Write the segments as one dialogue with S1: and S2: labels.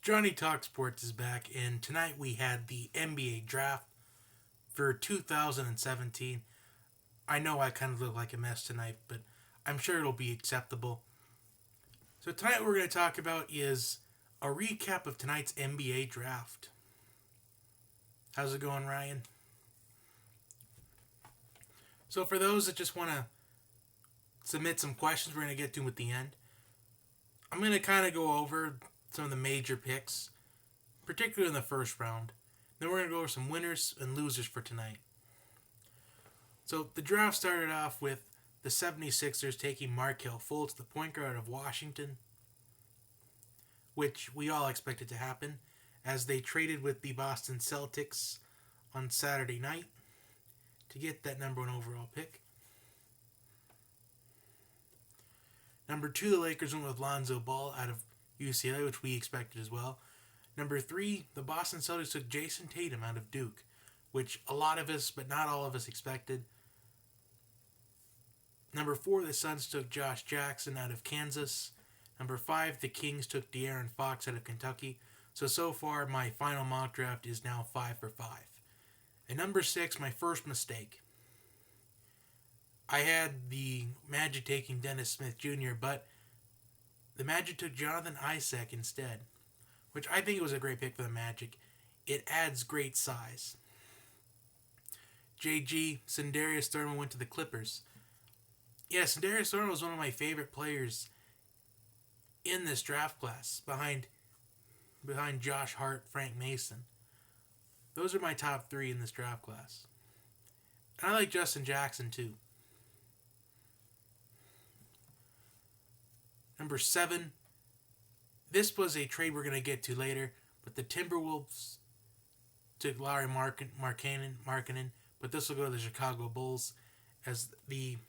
S1: Johnny Talk Sports is back, and tonight we had the NBA draft for 2017. I know I kind of look like a mess tonight, but I'm sure it'll be acceptable. So, tonight what we're going to talk about is a recap of tonight's NBA draft. How's it going, Ryan? So, for those that just want to submit some questions, we're going to get to them at the end. I'm going to kind of go over some of the major picks, particularly in the first round. Then we're going to go over some winners and losers for tonight. So the draft started off with the 76ers taking Markelle Fultz, the point guard of Washington, which we all expected to happen, as they traded with the Boston Celtics on Saturday night to get that number one overall pick. Number 2, the Lakers went with Lonzo Ball out of UCLA, which we expected as well. Number 3, the Boston Celtics took Jason Tatum out of Duke, which a lot of us, but not all of us, expected. Number 4, the Suns took Josh Jackson out of Kansas. Number 5, the Kings took De'Aaron Fox out of Kentucky. So far, my final mock draft is now 5 for 5. And number 6, my first mistake. I had the Magic taking Dennis Smith Jr., but the Magic took Jonathan Isaac instead, which I think was a great pick for the Magic. It adds great size. JG, Sindarius Thurman went to the Clippers. Yes, Sindarius Thurman was one of my favorite players in this draft class, behind Josh Hart, Frank Mason. Those are my top 3 in this draft class. And I like Justin Jackson too. Number 7, this was a trade we're going to get to later, but the Timberwolves took Lauri Markkanen, but this will go to the Chicago Bulls as the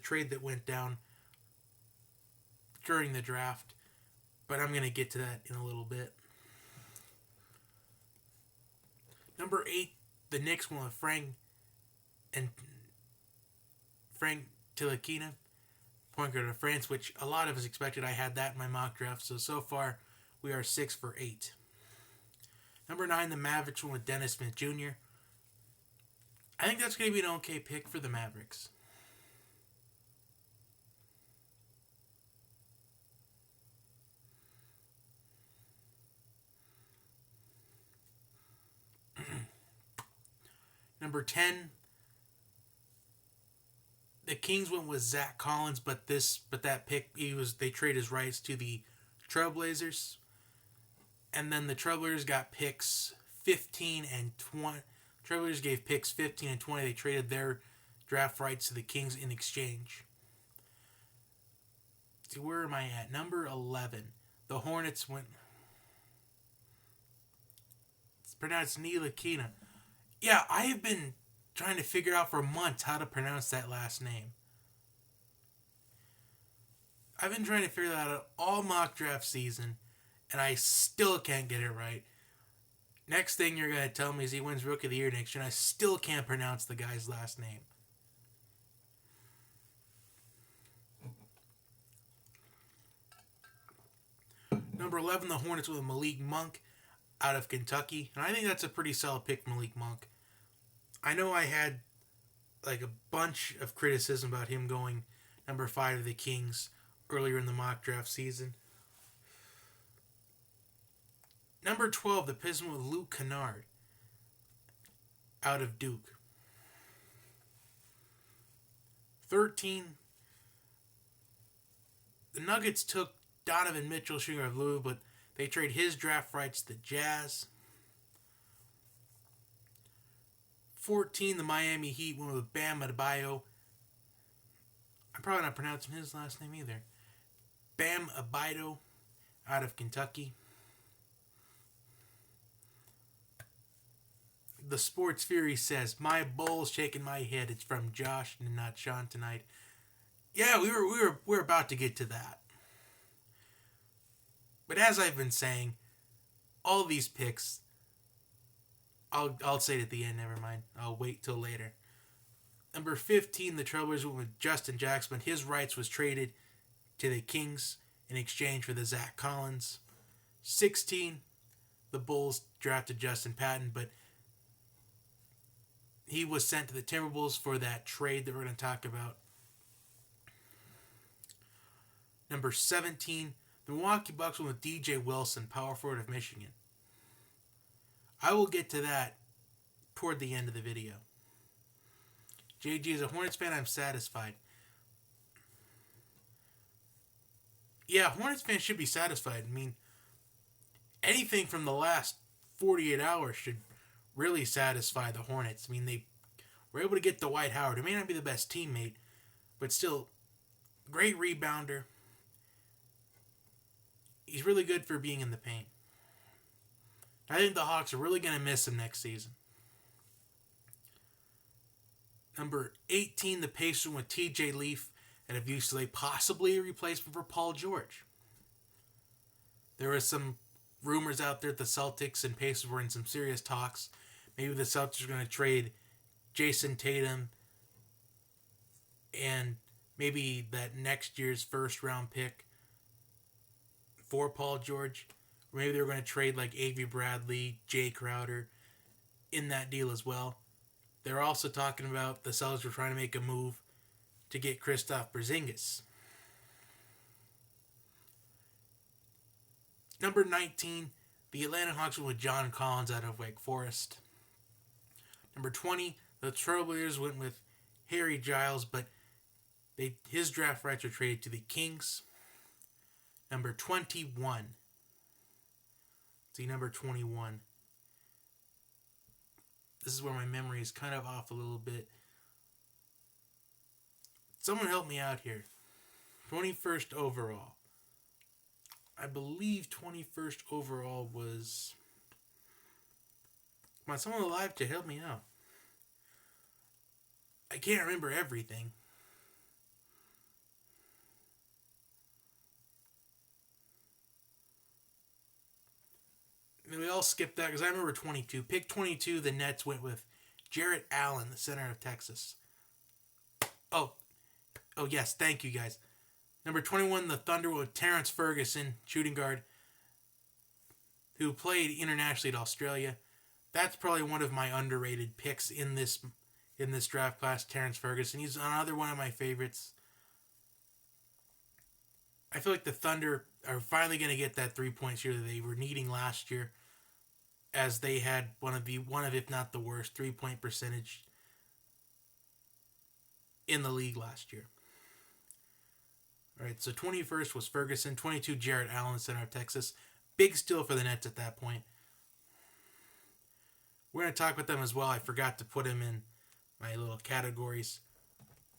S1: trade that went down during the draft, but I'm going to get to that in a little bit. Number 8, the Knicks went with Frank Ntilikina, point guard of France, which a lot of us expected. I had that in my mock draft, so far we are 6 for 8. Number 9, the Mavericks went with Dennis Smith Jr. I think that's going to be an okay pick for the Mavericks. Number 10, the Kings went with Zach Collins, but that pick they traded his rights to the Trailblazers, and then the Trailblazers got picks 15 and 20. Trailblazers gave picks 15 and 20. They traded their draft rights to the Kings in exchange. See, where am I at? Number 11, the Hornets went. It's pronounced Ntilikina. Yeah, I have been trying to figure out for months how to pronounce that last name. I've been trying to figure that out all mock draft season, and I still can't get it right. Next thing you're going to tell me is he wins Rookie of the Year next year, and I still can't pronounce the guy's last name. Number 11, the Hornets with Malik Monk out of Kentucky, and I think that's a pretty solid pick, Malik Monk. I know I had like a bunch of criticism about him going number 5 to the Kings earlier in the mock draft season. Number 12, the Pistons with Luke Kennard out of Duke. 13, the Nuggets took Donovan Mitchell, shooter of Louisville, but they trade his draft rights to the Jazz. 14, the Miami Heat went with Bam Adebayo. I'm probably not pronouncing his last name either. Bam Adebayo out of Kentucky. The Sports Fury says, "My Bulls shaking my head. It's from Josh and not Sean tonight." Yeah, we're about to get to that. But as I've been saying, all these picks, I'll say it at the end. Never mind. I'll wait till later. Number 15, the Trailblazers went with Justin Jackson. His rights was traded to the Kings in exchange for the Zach Collins. 16, the Bulls drafted Justin Patton, but he was sent to the Timberwolves for that trade that we're going to talk about. Number 17, the Milwaukee Bucks went with DJ Wilson, power forward of Michigan. I will get to that toward the end of the video. JG, as a Hornets fan, I'm satisfied. Yeah, Hornets fans should be satisfied. I mean, anything from the last 48 hours should really satisfy the Hornets. I mean, they were able to get Dwight Howard. He may not be the best teammate, but still, great rebounder. He's really good for being in the paint. I think the Hawks are really going to miss him next season. Number 18, the Pacers with TJ Leaf out of UCLA, possibly a replacement for Paul George. There were some rumors out there that the Celtics and Pacers were in some serious talks. Maybe the Celtics are going to trade Jason Tatum and maybe that next year's first round pick for Paul George. Or maybe they were going to trade like Avery Bradley, Jay Crowder in that deal as well. They're also talking about the Celtics were trying to make a move to get Kristaps Porzingis. Number 19, the Atlanta Hawks went with John Collins out of Wake Forest. Number 20, the Trailblazers went with Harry Giles, but his draft rights were traded to the Kings. Number 21. See, number 21. This is where my memory is kind of off a little bit. Someone help me out here. 21st overall. I believe 21st overall was... Come on, someone alive to help me out. I can't remember everything. And we all skipped that because I remember 22. Pick 22, the Nets went with Jarrett Allen, the center of Texas. Oh yes, thank you guys. Number 21, the Thunder with Terrence Ferguson, shooting guard, who played internationally at Australia. That's probably one of my underrated picks in this draft class, Terrence Ferguson. He's another one of my favorites. I feel like the Thunder are finally going to get that 3-point shooter that they were needing last year, as they had one of if not the worst 3-point percentage in the league last year. All right, so 21st was Ferguson, 22 Jarrett Allen, center of Texas. Big steal for the Nets at that point. We're going to talk about them as well. I forgot to put him in my little categories.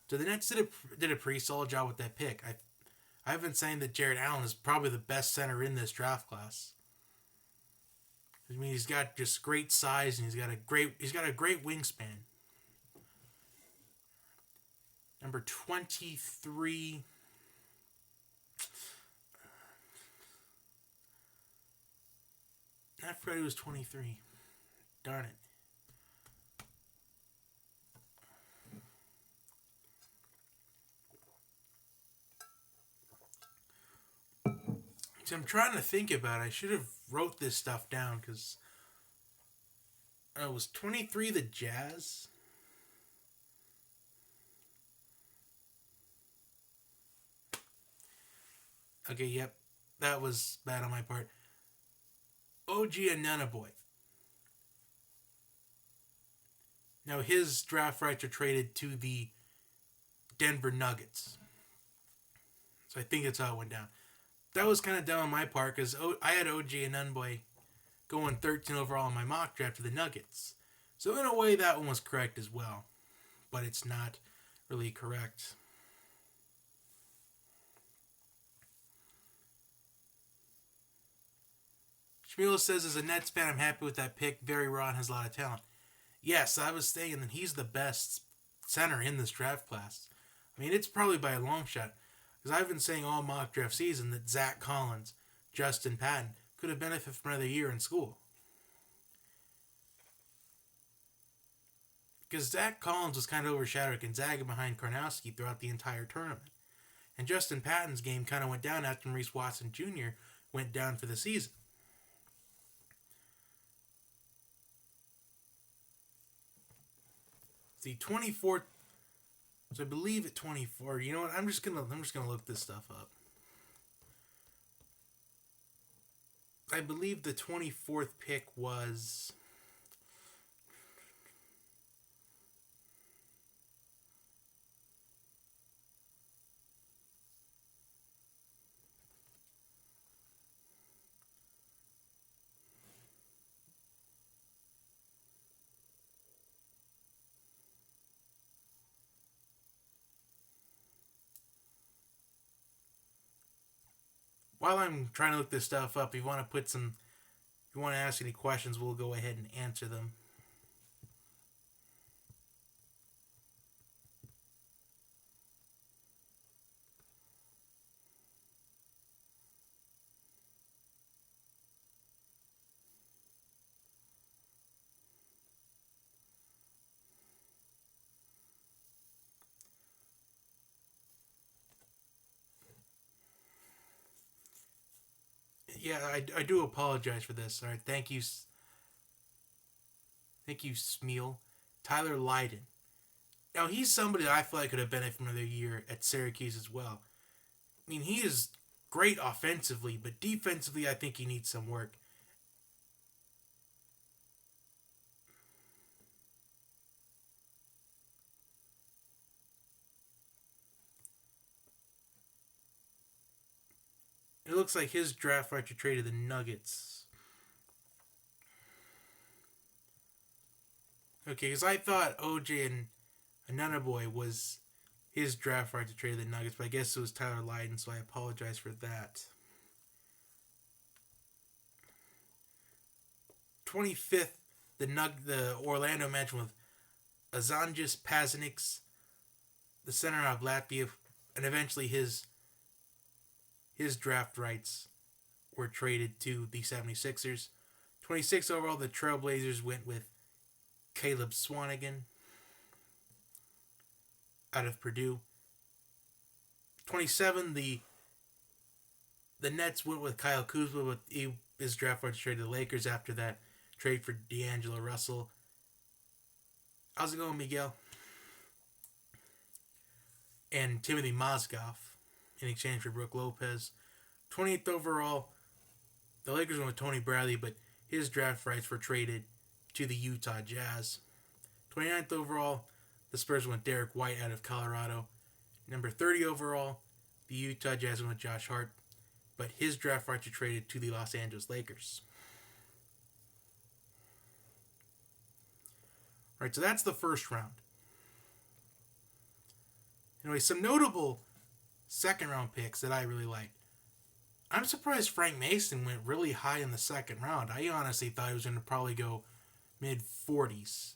S1: So the Nets did a pretty solid job with that pick. I've been saying that Jarrett Allen is probably the best center in this draft class. I mean, he's got just great size and he's got a great wingspan. Number 23. I forgot he was 23. Darn it. So I'm trying to think about it. I should have wrote this stuff down because it was 23 the Jazz. Okay, yep. That was bad on my part. OG Anunoby. Now his draft rights are traded to the Denver Nuggets. So I think that's how it went down. That was kind of dumb on my part because I had OG Anunoby going 13 overall in my mock draft to the Nuggets. So in a way that one was correct as well. But it's not really correct. Shmuel says, as a Nets fan, I'm happy with that pick. Barry Ron has a lot of talent. Yes, I was saying that he's the best center in this draft class. I mean, it's probably by a long shot. Because I've been saying all mock draft season that Zach Collins, Justin Patton could have benefited from another year in school. Because Zach Collins was kind of overshadowed Gonzaga behind Karnowski throughout the entire tournament. And Justin Patton's game kind of went down after Maurice Watson Jr. went down for the season. the 24th. So I believe at 24. You know what? I'm just gonna look this stuff up. I believe the 24th pick was. While I'm trying to look this stuff up, if you want to ask any questions, we'll go ahead and answer them. Yeah, I do apologize for this. All right, thank you, Smeal. Tyler Lydon. Now he's somebody that I feel like could have benefited from another year at Syracuse as well. I mean, he is great offensively, but defensively, I think he needs some work. It looks like his draft right to trade to the Nuggets. Okay, because I thought OJ and Another Boy was his draft right to trade to the Nuggets, but I guess it was Tyler Lydon, so I apologize for that. 25th, the Orlando Magic with Azanjis Paziniks, the center of Latvia, and eventually his draft rights were traded to the 76ers. 26 overall, the Trailblazers went with Caleb Swanigan out of Purdue. 27, the Nets went with Kyle Kuzma, but his draft rights traded to the Lakers after that trade for D'Angelo Russell. How's it going, Miguel? And Timothy Mozgov in exchange for Brooke Lopez. 28th overall, the Lakers went with Tony Bradley, but his draft rights were traded to the Utah Jazz. 29th overall, the Spurs went Derek White out of Colorado. Number 30 overall, the Utah Jazz went with Josh Hart, but his draft rights were traded to the Los Angeles Lakers. All right, so that's the first round. Anyway, some notable second round picks that I really like. I'm surprised Frank Mason went really high in the second round. I honestly thought he was going to probably go mid 40s.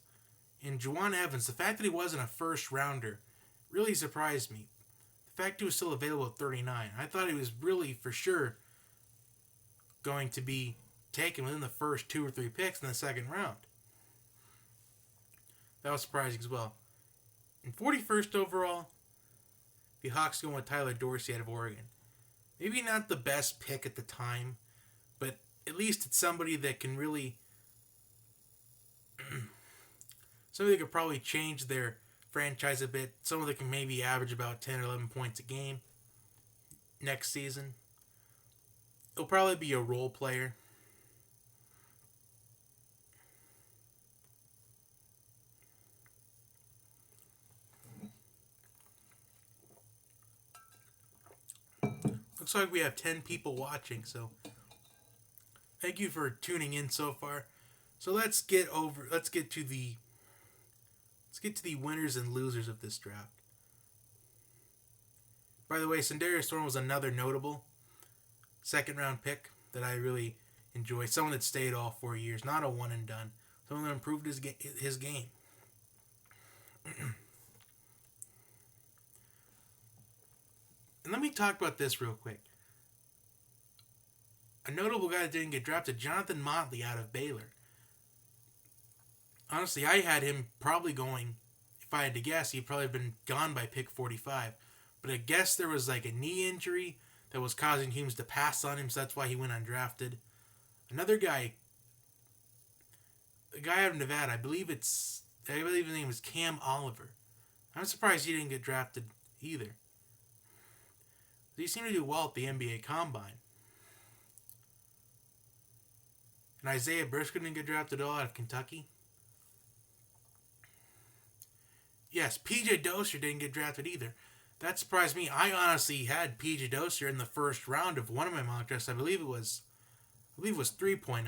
S1: And Juwan Evans, the fact that he wasn't a first rounder really surprised me. The fact he was still available at 39. I thought he was really for sure going to be taken within the first 2 or 3 picks in the second round. That was surprising as well. In 41st overall, the Hawks going with Tyler Dorsey out of Oregon. Maybe not the best pick at the time, but at least it's somebody that can really somebody that could probably change their franchise a bit. Someone that can maybe average about 10 or 11 points a game next season. He'll probably be a role player. Looks like we have 10 people watching, so thank you for tuning in so far. So let's get to the winners and losers of this draft. By the way, Sendarius Thorne was another notable second round pick that I really enjoy. Someone that stayed all 4 years, not a one and done. Someone that improved his game. And let me talk about this real quick. A notable guy that didn't get drafted, Jonathan Motley out of Baylor. Honestly, I had him probably going, if I had to guess, he'd probably been gone by pick 45. But I guess there was like a knee injury that was causing teams to pass on him, so that's why he went undrafted. Another guy, a guy out of Nevada, I believe it's I believe his name was Cam Oliver. I'm surprised he didn't get drafted either. He seemed to do well at the NBA Combine. And Isaiah Briscoe didn't get drafted at all out of Kentucky. Yes, PJ Dozier didn't get drafted either. That surprised me. I honestly had PJ Dozier in the first round of one of my mock drafts. I believe it was 3.0.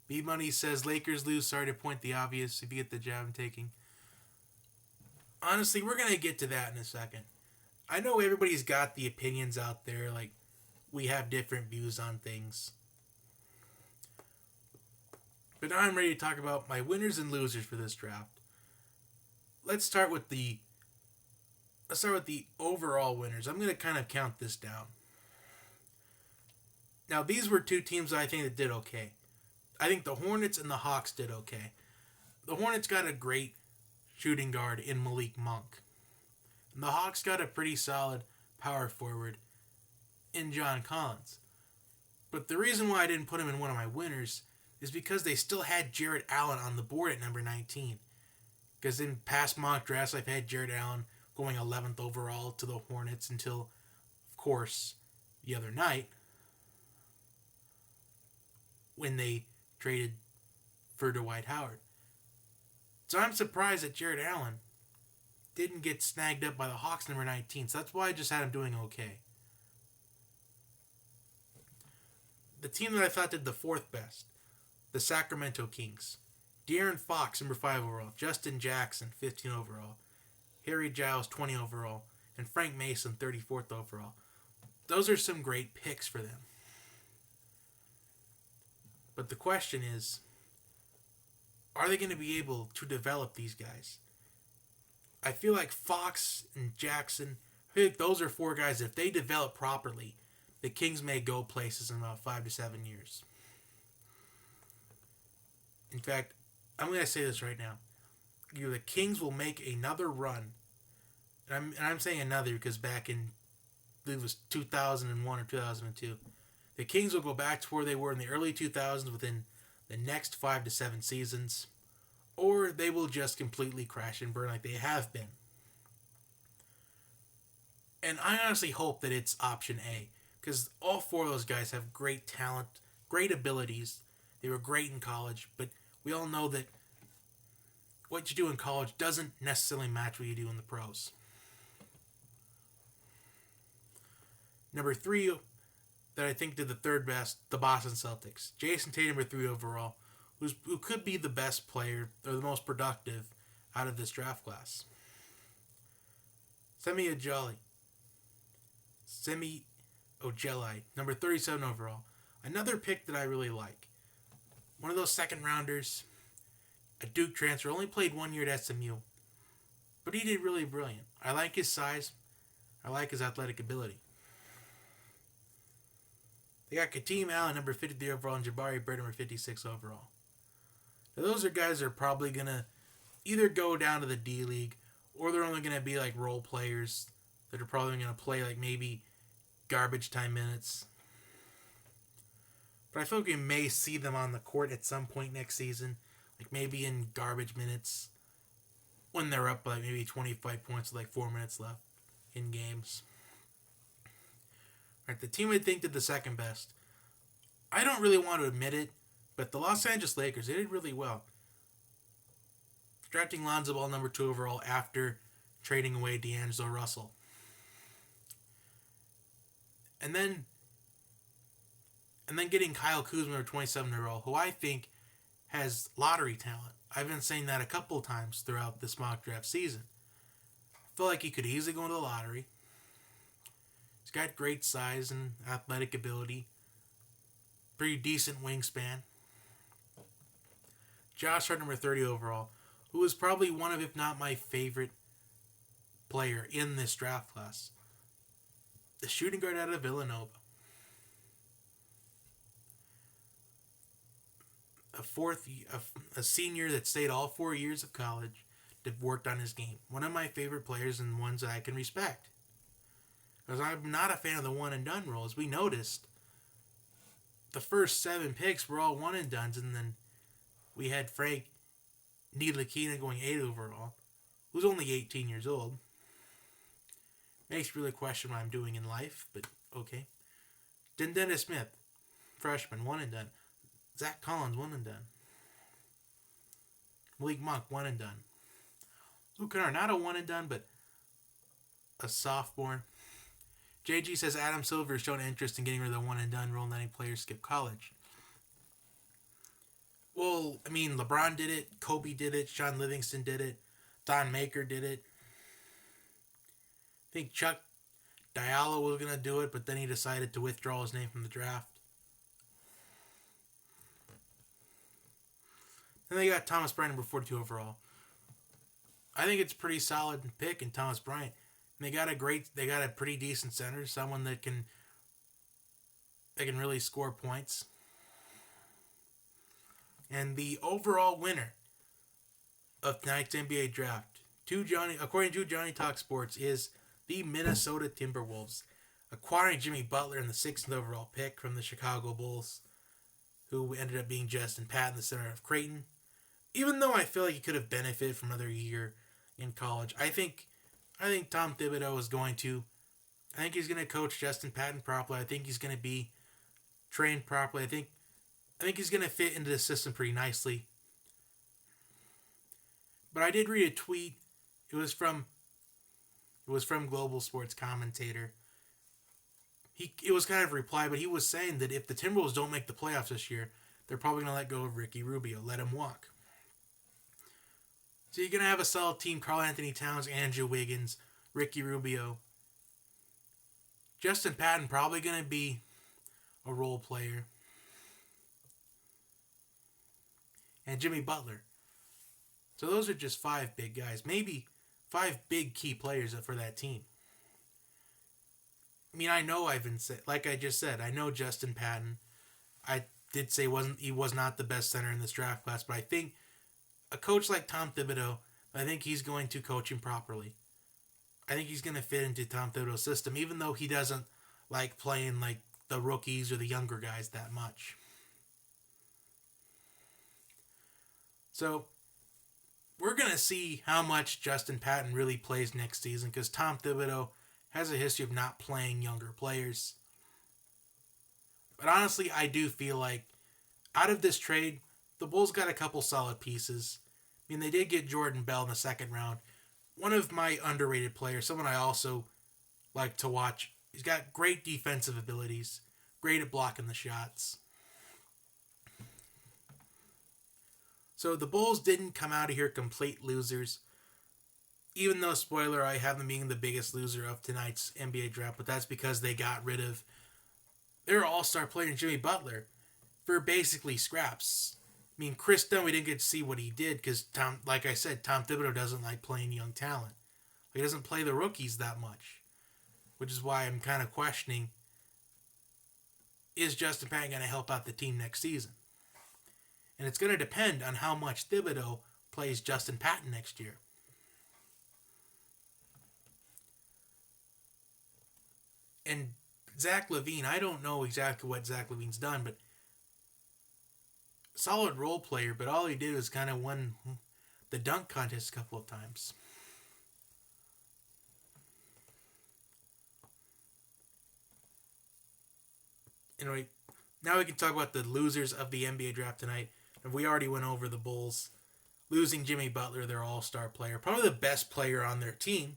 S1: B Money says Lakers lose. Sorry to point the obvious if you get the jab I'm taking. Honestly, we're gonna get to that in a second. I know everybody's got the opinions out there, like we have different views on things. But now I'm ready to talk about my winners and losers for this draft. Let's start with the overall winners. I'm gonna kind of count this down. Now these were two teams I think that did okay. I think the Hornets and the Hawks did okay. The Hornets got a great shooting guard in Malik Monk. And the Hawks got a pretty solid power forward in John Collins. But the reason why I didn't put him in one of my winners is because they still had Jarrett Allen on the board at number 19. Because in past mock drafts, I've had Jarrett Allen going 11th overall to the Hornets until, of course, the other night when they traded for Dwight Howard. So I'm surprised that Jarrett Allen didn't get snagged up by the Hawks number 19. So that's why I just had him doing okay. The team that I thought did the fourth best, the Sacramento Kings. De'Aaron Fox, number 5 overall. Justin Jackson, 15 overall. Harry Giles, 20 overall. And Frank Mason, 34th overall. Those are some great picks for them. But the question is, are they going to be able to develop these guys? I feel like Fox and Jackson, I feel like those are 4 guys, if they develop properly, the Kings may go places in about 5 to 7 years. In fact, I'm going to say this right now. The Kings will make another run. And I'm saying another because back in, I believe it was 2001 or 2002, the Kings will go back to where they were in the early 2000s within the next 5 to 7 seasons, or they will just completely crash and burn like they have been. And I honestly hope that it's option A, because all 4 of those guys have great talent, great abilities. They were great in college, but we all know that what you do in college doesn't necessarily match what you do in the pros. Number 3 that I think did the third best, the Boston Celtics. Jason Tatum, number 3 overall, who could be the best player or the most productive out of this draft class. Semi Ojeli, number 37 overall. Another pick that I really like. One of those second rounders, a Duke transfer, only played 1 year at SMU. But he did really brilliant. I like his size. I like his athletic ability. They got Kateem Allen, number 53 overall, and Jabari Bird, number 56 overall. Now, those are guys that are probably going to either go down to the D League, or they're only going to be like role players that are probably going to play like maybe garbage time minutes. But I feel like we may see them on the court at some point next season, like maybe in garbage minutes when they're up like maybe 25 points with like 4 minutes left in games. Right, the team I think did the second best. I don't really want to admit it, but the Los Angeles Lakers, they did really well. Drafting Lonzo Ball number 2 overall after trading away D'Angelo Russell. And then getting Kyle Kuzma number 27 overall, who I think has lottery talent. I've been saying that a couple times throughout this mock draft season. I feel like he could easily go into the lottery. He's got great size and athletic ability. Pretty decent wingspan. Josh Hart, number 30 overall, who is probably one of, if not my favorite player in this draft class. The shooting guard out of Villanova. A senior that stayed all 4 years of college, that worked on his game. One of my favorite players and ones that I can respect. Because I'm not a fan of the one and done rule, as we noticed. the first 7 picks were all one and dones, and then we had Frank Ntilikina going 8 overall, who's only 18 years old. Makes me really question what I'm doing in life, but okay. Then Dennis Smith, freshman, one and done. Zach Collins, one and done. Malik Monk, one and done. Luke Kennard, not a one and done, but a sophomore. JG says Adam Silver has shown interest in getting rid of the one and done rule and letting players skip college. Well, I mean, LeBron did it, Kobe did it, Sean Livingston did it, Don Maker did it. I think Chuck Diallo was going to do it, but then he decided to withdraw his name from the draft. Then they got Thomas Bryant, number 42 overall. I think it's a pretty solid pick in Thomas Bryant. And they got a pretty decent center, someone that can really score points. And the overall winner of tonight's NBA draft, according to Johnny Talk Sports, is the Minnesota Timberwolves, acquiring Jimmy Butler in the 6th overall pick from the Chicago Bulls, who ended up being Justin Patton, the center of Creighton. Even though I feel like he could have benefited from another year in college, I think Tom Thibodeau is going to. I think he's going to coach Justin Patton properly. I think he's going to be trained properly. I think he's going to fit into the system pretty nicely. But I did read a tweet. It was from Global Sports Commentator. It was kind of a reply, but he was saying that if the Timberwolves don't make the playoffs this year, they're probably going to let go of Ricky Rubio, let him walk. So you're going to have a solid team: Karl Anthony Towns, Andrew Wiggins, Ricky Rubio. Justin Patton probably going to be a role player. And Jimmy Butler. So those are just 5 big guys. Maybe 5 big key players for that team. I mean, I know like I just said, I know Justin Patton. I did say he was not the best center in this draft class, but I think a coach like Tom Thibodeau, I think he's going to coach him properly. I think he's going to fit into Tom Thibodeau's system, even though he doesn't like playing like the rookies or the younger guys that much. So we're going to see how much Justin Patton really plays next season, because Tom Thibodeau has a history of not playing younger players. But honestly, I do feel like out of this trade, the Bulls got a couple solid pieces. I mean, they did get Jordan Bell in the 2nd round. One of my underrated players, someone I also like to watch. He's got great defensive abilities, great at blocking the shots. So the Bulls didn't come out of here complete losers. Even though, spoiler, I have them being the biggest loser of tonight's NBA draft, but that's because they got rid of their all-star player, Jimmy Butler, for basically scraps. I mean, Chris Dunn, we didn't get to see what he did because, like I said, Tom Thibodeau doesn't like playing young talent. He doesn't play the rookies that much, which is why I'm kind of questioning, is Justin Patton going to help out the team next season? And it's going to depend on how much Thibodeau plays Justin Patton next year. And Zach LaVine, I don't know exactly what Zach LaVine's done, but solid role player, but all he did was kind of won the dunk contest a couple of times. Anyway, now we can talk about the losers of the NBA draft tonight. And we already went over the Bulls losing Jimmy Butler, their all-star player, probably the best player on their team.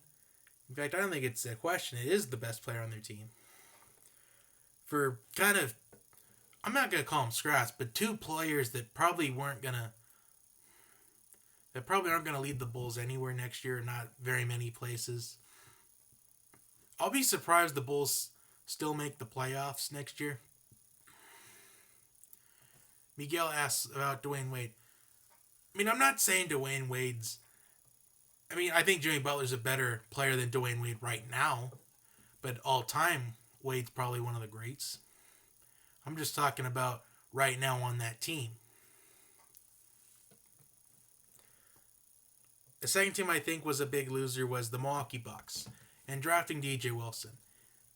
S1: In fact, I don't think it's a question. It is the best player on their team. For kind of, I'm not going to call them scraps, but 2 players that probably aren't going to lead the Bulls anywhere next year, not very many places. I'll be surprised the Bulls still make the playoffs next year. Miguel asks about Dwayne Wade. I mean, I'm not saying Dwayne Wade's... I mean, I think Jimmy Butler's a better player than Dwayne Wade right now. But all-time, Wade's probably one of the greats. I'm just talking about right now on that team. The second team I think was a big loser was the Milwaukee Bucks and drafting DJ Wilson.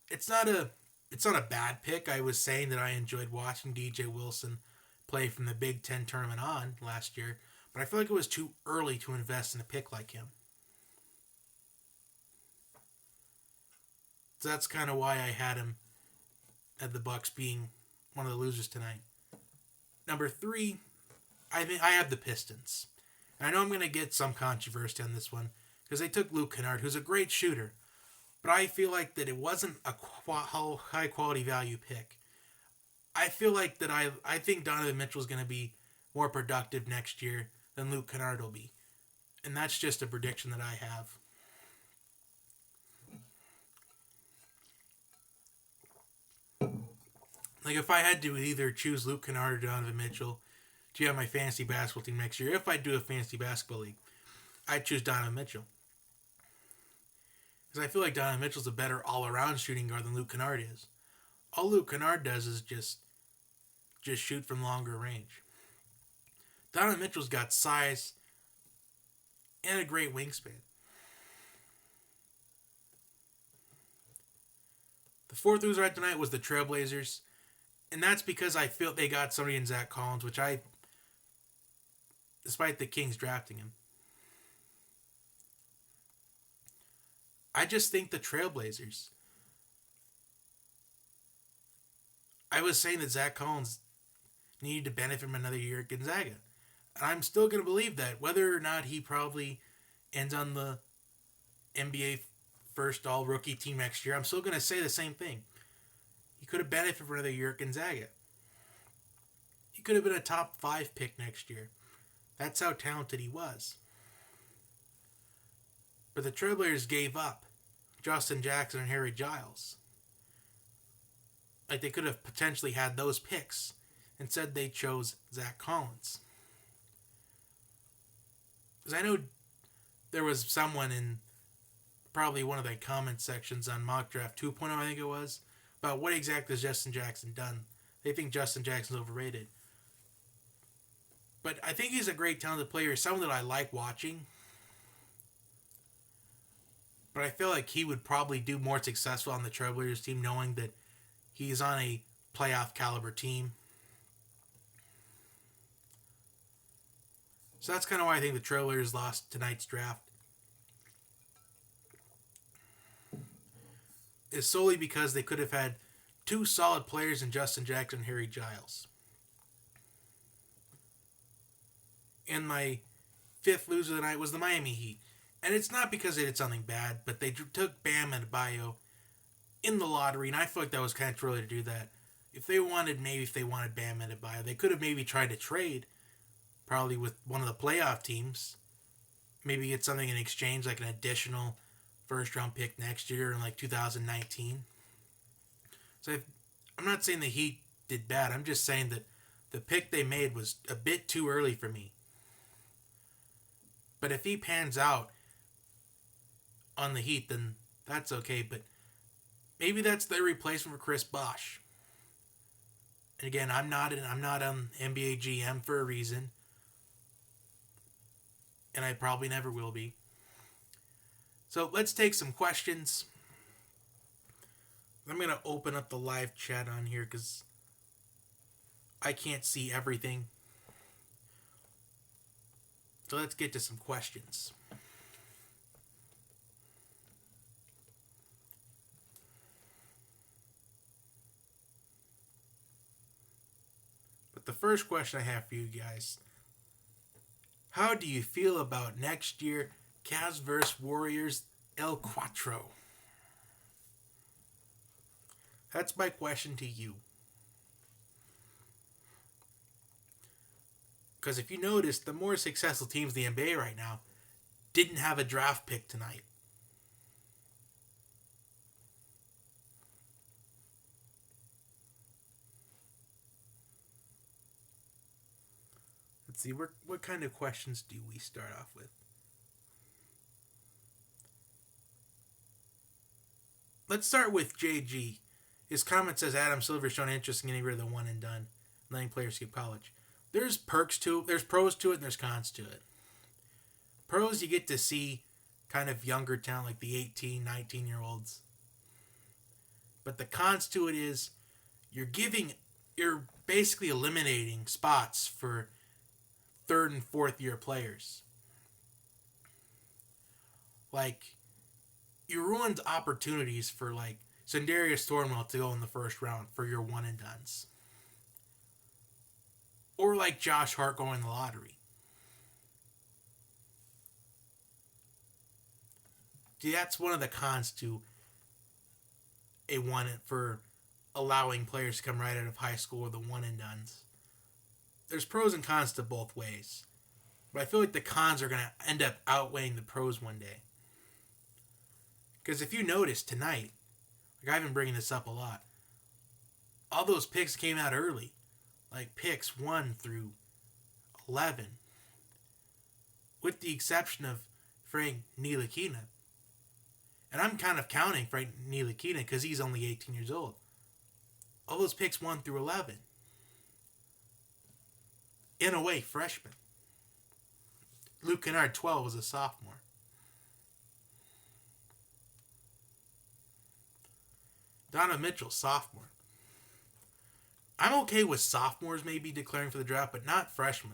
S1: It's not a It's not a bad pick. I was saying that I enjoyed watching DJ Wilson play from the Big Ten tournament on last year, but I feel like it was too early to invest in a pick like him. So that's kind of why I had him at the Bucks being one of the losers tonight. Number 3, I think I have the Pistons. And I know I'm going to get some controversy on this one because they took Luke Kennard, who's a great shooter, but I feel like that it wasn't a high quality value pick. I feel like that I think Donovan Mitchell is going to be more productive next year than Luke Kennard will be, and that's just a prediction that I have. Like if I had to either choose Luke Kennard or Donovan Mitchell to have my fantasy basketball team next year, if I do a fantasy basketball league, I'd choose Donovan Mitchell. Because I feel like Donovan Mitchell's a better all-around shooting guard than Luke Kennard is. All Luke Kennard does is just shoot from longer range. Donovan Mitchell's got size and a great wingspan. The 4th loser right tonight was the Trailblazers. And that's because I feel they got somebody in Zach Collins, which despite the Kings drafting him, I just think the Trailblazers. I was saying that Zach Collins needed to benefit from another year at Gonzaga. And I'm still going to believe that, whether or not he probably ends on the NBA first all rookie team next year. I'm still going to say the same thing. He could have benefited from another year at Gonzaga. He could have been a top 5 pick next year. That's how talented he was. But the Trailblazers gave up Justin Jackson and Harry Giles. Like they could have potentially had those picks. Instead, they chose Zach Collins. Because I know there was someone in probably one of the comment sections on Mock Draft 2.0, I think it was, about what exactly has Justin Jackson done. They think Justin Jackson's overrated. But I think he's a great talented player. Someone that I like watching. But I feel like he would probably do more successful on the Trailblazers team knowing that he's on a playoff caliber team. So that's kind of why I think the Trailblazers lost tonight's draft. Is solely because they could have had 2 solid players in Justin Jackson and Harry Giles. And my 5th loser of the night was the Miami Heat. And it's not because they did something bad, but they took Bam Adebayo in the lottery, and I feel like that was kind of too early to do that. If they wanted Bam Adebayo, they could have maybe tried to trade, probably with one of the playoff teams. Maybe get something in exchange, like an additional first-round pick next year in like 2019. So I'm not saying the Heat did bad. I'm just saying that the pick they made was a bit too early for me. But if he pans out on the Heat, then that's okay. But maybe that's their replacement for Chris Bosh. And again, I'm not on NBA GM for a reason, and I probably never will be. So let's take some questions. I'm going to open up the live chat on here because I can't see everything. So let's get to some questions. But the first question I have for you guys: how do you feel about next year Cavs vs. Warriors El Cuatro? That's my question to you. Because if you notice, the more successful teams in the NBA right now didn't have a draft pick tonight. Let's see, what kind of questions do we start off with? Let's start with JG. His comment says Adam Silver shown interest in getting rid of the one and done, letting players skip college. There's perks to it, there's pros to it, and there's cons to it. Pros, you get to see kind of younger talent like the 18, 19-year-olds. But the cons to it is you're basically eliminating spots for third and fourth year players. Like, you ruined opportunities for like Sandarius Thornwell to go in the first round for your one and dones. Or like Josh Hart going in the lottery. See, that's one of the cons to a one for allowing players to come right out of high school with the one and dones. There's pros and cons to both ways. But I feel like the cons are going to end up outweighing the pros one day. Because if you notice tonight, like I've been bringing this up a lot, all those picks came out early. Like picks 1 through 11. With the exception of Frank Ntilikina. And I'm kind of counting Frank Ntilikina because he's only 18 years old. All those picks 1 through 11. In a way, freshmen. Luke Kennard, 12, was a sophomore. Donovan Mitchell, sophomore. I'm okay with sophomores maybe declaring for the draft, but not freshmen.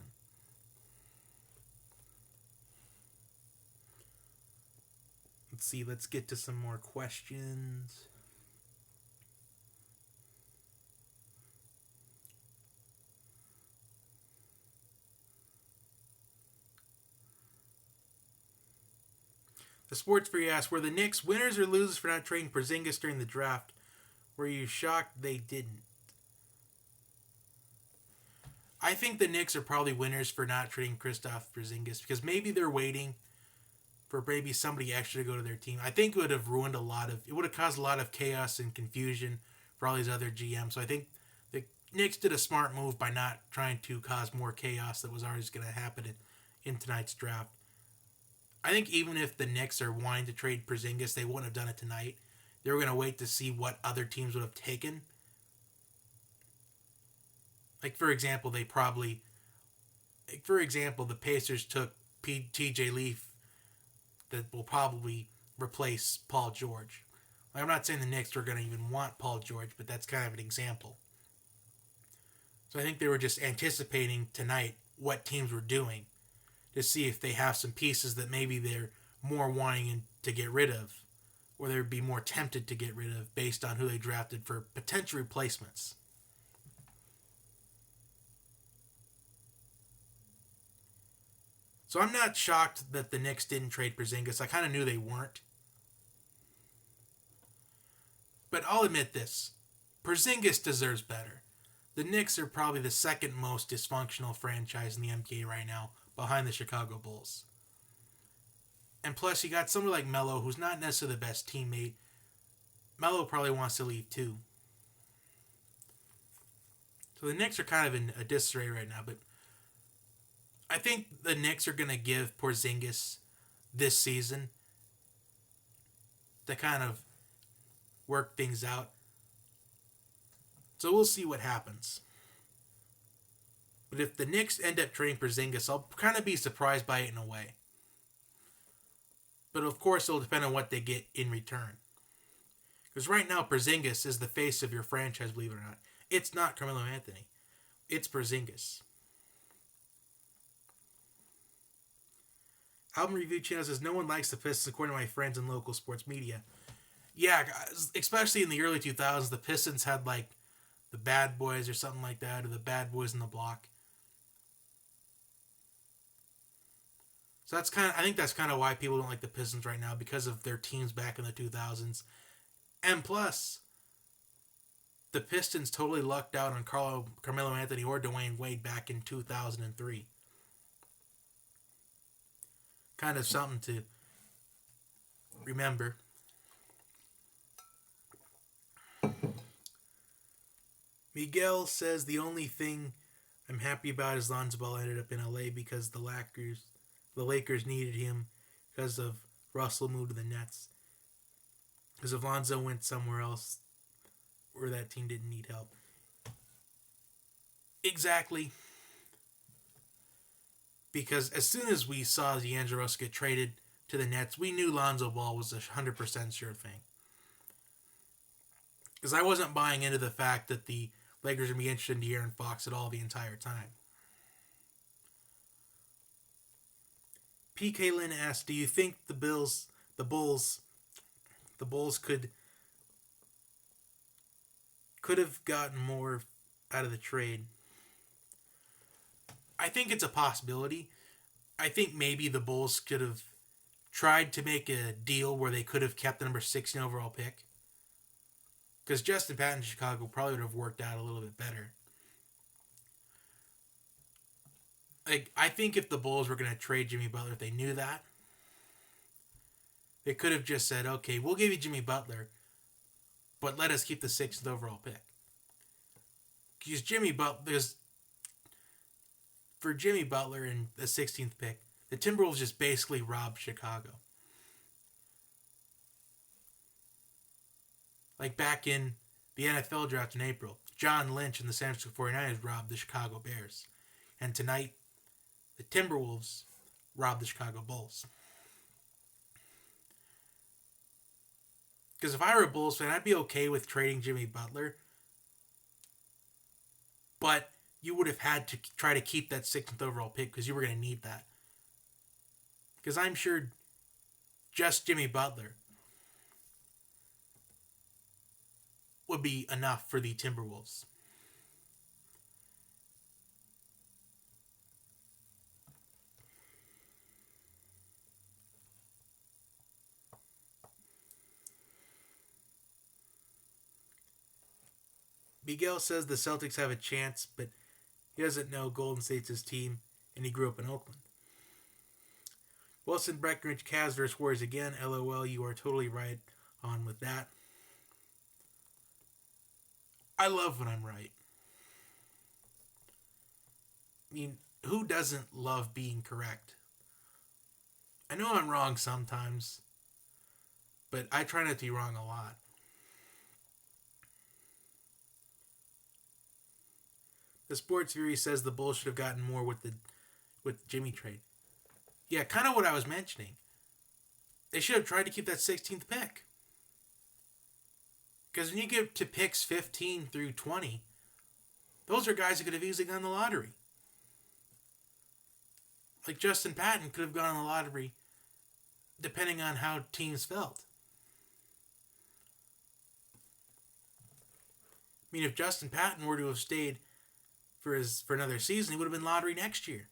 S1: Let's see, let's get to some more questions. The Sports Free asks, were the Knicks winners or losers for not trading Porzingis during the draft? Were you shocked they didn't? I think the Knicks are probably winners for not trading Kristaps Porzingis because maybe they're waiting for maybe somebody extra to go to their team. I think it would have caused a lot of chaos and confusion for all these other GMs. So I think the Knicks did a smart move by not trying to cause more chaos that was always going to happen in tonight's draft. I think even if the Knicks are wanting to trade Porzingis, they wouldn't have done it tonight. They were going to wait to see what other teams would have taken. Like, for example, the Pacers took TJ Leaf that will probably replace Paul George. Like, I'm not saying the Knicks are going to even want Paul George, but that's kind of an example. So I think they were just anticipating tonight what teams were doing to see if they have some pieces that maybe they're more wanting to get rid of, or they'd be more tempted to get rid of based on who they drafted for potential replacements. So I'm not shocked that the Knicks didn't trade Porzingis. I kind of knew they weren't. But I'll admit this. Porzingis deserves better. The Knicks are probably the second most dysfunctional franchise in the NBA right now, behind the Chicago Bulls. And plus, you got someone like Melo, who's not necessarily the best teammate. Melo probably wants to leave too. So the Knicks are kind of in a disarray right now, but I think the Knicks are going to give Porzingis this season to kind of work things out. So we'll see what happens. But if the Knicks end up trading Porzingis, I'll kind of be surprised by it in a way. But of course, it'll depend on what they get in return. Because right now, Porzingis is the face of your franchise, believe it or not. It's not Carmelo Anthony. It's Porzingis. Album Review Channel says, no one likes the Pistons according to my friends in local sports media. Yeah, especially in the early 2000s, the Pistons had like the Bad Boys or something like that, or the Bad Boys in the Block. So I think that's kind of why people don't like the Pistons right now, because of their teams back in the 2000s. And plus, the Pistons totally lucked out on Carmelo Anthony or Dwayne Wade back in 2003. Kind of something to remember. Miguel says the only thing I'm happy about is Lonzo Ball ended up in LA because the Lakers needed him because of Russell moved to the Nets. Because if Lonzo went somewhere else where that team didn't need help. Exactly. Because as soon as we saw D'Angelo Russell get traded to the Nets, we knew Lonzo Ball was a 100% sure thing. Because I wasn't buying into the fact that the Lakers would be interested in De'Aaron Fox at all the entire time. PK Lynn asked, "Do you think the Bulls, the Bulls could have gotten more out of the trade?" I think it's a possibility. I think maybe the Bulls could have tried to make a deal where they could have kept the number 16 overall pick. Because Justin Patton in Chicago probably would have worked out a little bit better. Like, I think if the Bulls were going to trade Jimmy Butler, if they knew that, they could have just said, okay, we'll give you Jimmy Butler, but let us keep the 6th overall pick. Because for Jimmy Butler and the 16th pick, the Timberwolves just basically robbed Chicago. Like back in the NFL draft in April, John Lynch and the San Francisco 49ers robbed the Chicago Bears. And tonight, the Timberwolves robbed the Chicago Bulls. Because if I were a Bulls fan, I'd be okay with trading Jimmy Butler, but you would have had to try to keep that 6th overall pick because you were going to need that. Because I'm sure just Jimmy Butler would be enough for the Timberwolves. Miguel says the Celtics have a chance, but he doesn't know Golden State's his team, and he grew up in Oakland. Wilson Breckenridge, Cavs vs. Warriors again. LOL, you are totally right on with that. I love when I'm right. I mean, who doesn't love being correct? I know I'm wrong sometimes, but I try not to be wrong a lot. The Sports Fury says the Bulls should have gotten more with the Jimmy trade. Yeah, kind of what I was mentioning. They should have tried to keep that 16th pick. Because when you get to picks 15 through 20, those are guys who could have easily gone in the lottery. Like Justin Patton could have gone in the lottery depending on how teams felt. I mean, if Justin Patton were to have stayed for another season, he would have been lottery next year.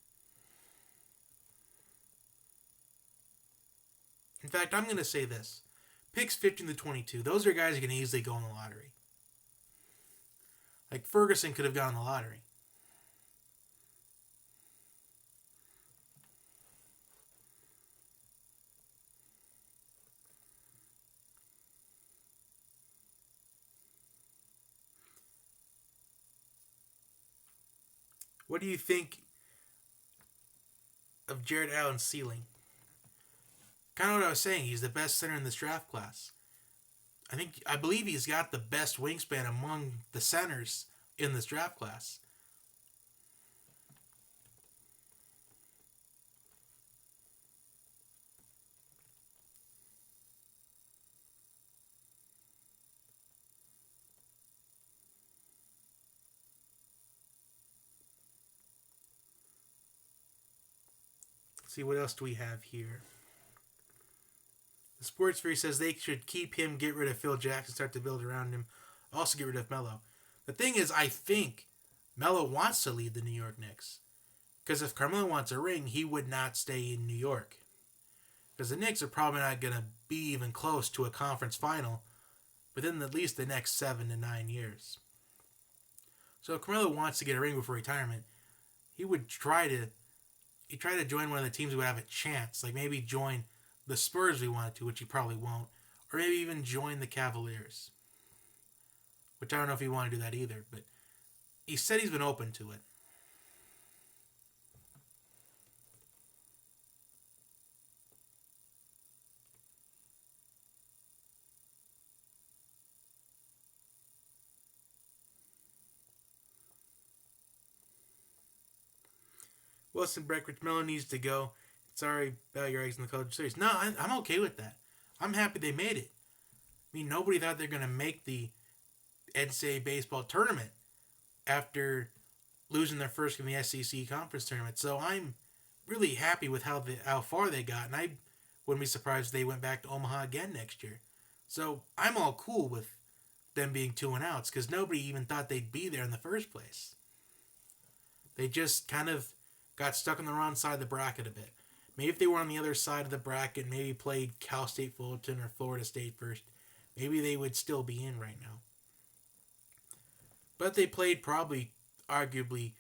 S1: In fact, I'm going to say this. Picks 15 to 22, those are guys who can easily go in the lottery. Like Ferguson could have gone in the lottery. What do you think of Jared Allen's ceiling? Kind of what I was saying. He's the best center in this draft class. I believe he's got the best wingspan among the centers in this draft class. Let's see, what else do we have here? The Sports Fury says they should keep him, get rid of Phil Jackson, start to build around him. Also get rid of Melo. The thing is, I think Melo wants to lead the New York Knicks. Because if Carmelo wants a ring, he would not stay in New York. Because the Knicks are probably not going to be even close to a conference final within at least the next 7 to 9 years. So if Carmelo wants to get a ring before retirement, he would try to join one of the teams who would have a chance. Like maybe join the Spurs if he wanted to, which he probably won't. Or maybe even join the Cavaliers. Which I don't know if he wanted to do that either, but he said he's been open to it. Wilson Breckenridge, Melo needs to go. Sorry about your eggs in the college series. No, I'm okay with that. I'm happy they made it. I mean, nobody thought they're going to make the NCAA baseball tournament after losing their first in the SEC conference tournament. So I'm really happy with how far they got, and I wouldn't be surprised if they went back to Omaha again next year. So I'm all cool with them being 2-outs because nobody even thought they'd be there in the first place. They just kind of got stuck on the wrong side of the bracket a bit. Maybe if they were on the other side of the bracket, maybe played Cal State Fullerton or Florida State first, maybe they would still be in right now. But they played probably, arguably,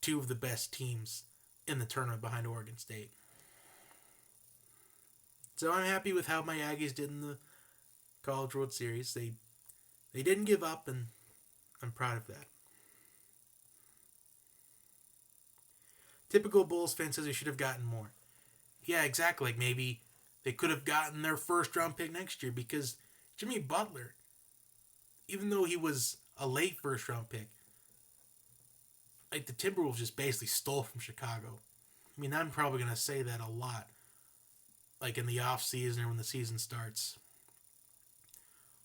S1: two of the best teams in the tournament behind Oregon State. So I'm happy with how my Aggies did in the College World Series. They didn't give up, and I'm proud of that. Typical Bulls fan says they should have gotten more. Yeah, exactly. Like maybe they could have gotten their first round pick next year because Jimmy Butler, even though he was a late first round pick, like the Timberwolves just basically stole from Chicago. I mean, I'm probably going to say that a lot, like in the off season or when the season starts.